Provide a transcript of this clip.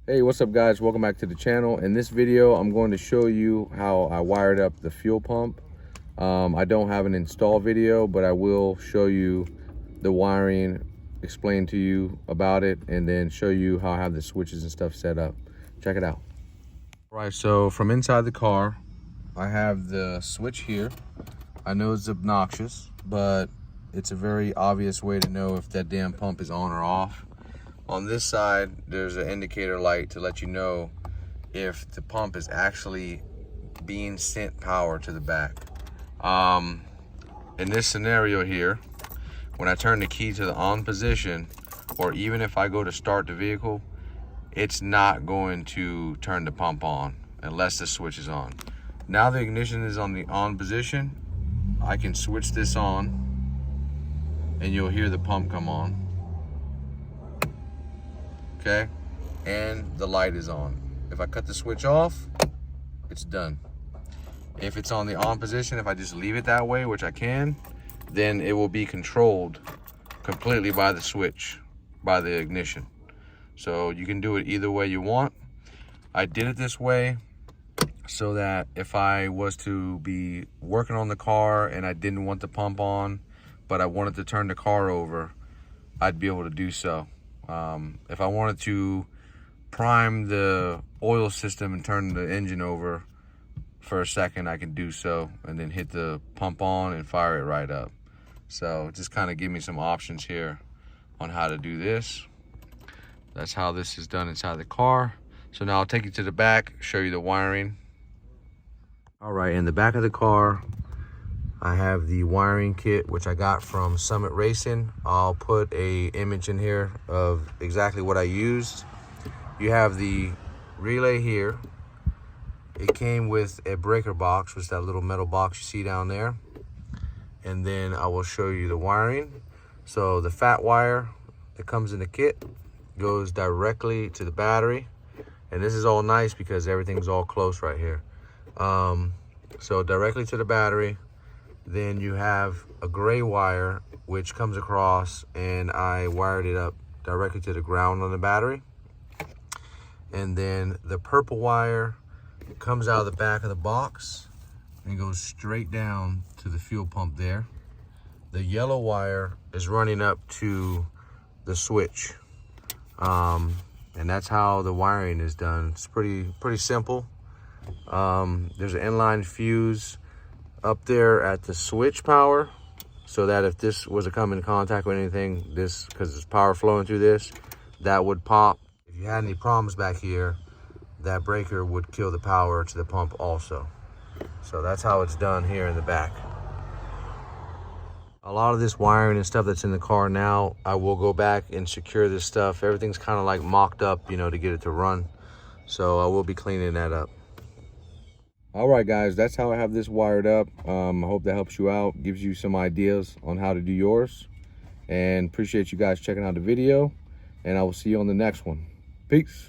Hey, what's up guys? Welcome back to the channel. In this video, I'm going to show you how I wired up the fuel pump. I don't have an install video, but I will show you the wiring, explain to you about it, and then show you how I have the switches and stuff set up. Check it out. All right, so from inside the car, I have the switch here. I know it's obnoxious, but it's a very obvious way to know if that damn pump is on or off. On this side, there's an indicator light to let you know if the pump is actually being sent power to the back. In this scenario here, when I turn the key to the on position, or even if I go to start the vehicle, it's not going to turn the pump on unless the switch is on. Now the ignition is on the on position, I can switch this on and you'll hear the pump come on. Okay, and the light is on. If I cut the switch off, it's done. If it's on the on position, if I just leave it that way, which I can, then it will be controlled completely by the switch, by the ignition. So you can do it either way you want. I did it this way so that if I was to be working on the car and I didn't want the pump on, but I wanted to turn the car over, I'd be able to do so. If I wanted to prime the oil system and turn the engine over for a second, I can do so, and then hit the pump on and fire it right up. So just kind of give me some options here on how to do this. That's how this is done inside the car. So now I'll take you to the back, show you the wiring. All right, in the back of the car, I have the wiring kit, which I got from Summit Racing. I'll put a image in here of exactly what I used. You have the relay here. It came with a breaker box, which is that little metal box you see down there. And then I will show you the wiring. So the fat wire that comes in the kit goes directly to the battery. And this is all nice because everything's all close right here. So directly to the battery. Then you have a gray wire which comes across, and I wired it up directly to the ground on the battery. And then the purple wire comes out of the back of the box and goes straight down to the fuel pump there. The yellow wire is running up to the switch. And that's how the wiring is done. It's pretty simple. There's an inline fuse up there at the switch power, so that if this was to come in contact with anything, this, because there's power flowing through this, that would pop. If you had any problems back here, that breaker would kill the power to the pump also. So that's how it's done here in the back. A lot of this wiring and stuff that's in the car now, I will go back and secure this stuff. Everything's kind of like mocked up, you know, to get it to run. So I will be cleaning that up. All right, guys, that's how I have this wired up. I hope that helps you out, gives you some ideas on how to do yours. And appreciate you guys checking out the video. And I will see you on the next one. Peace.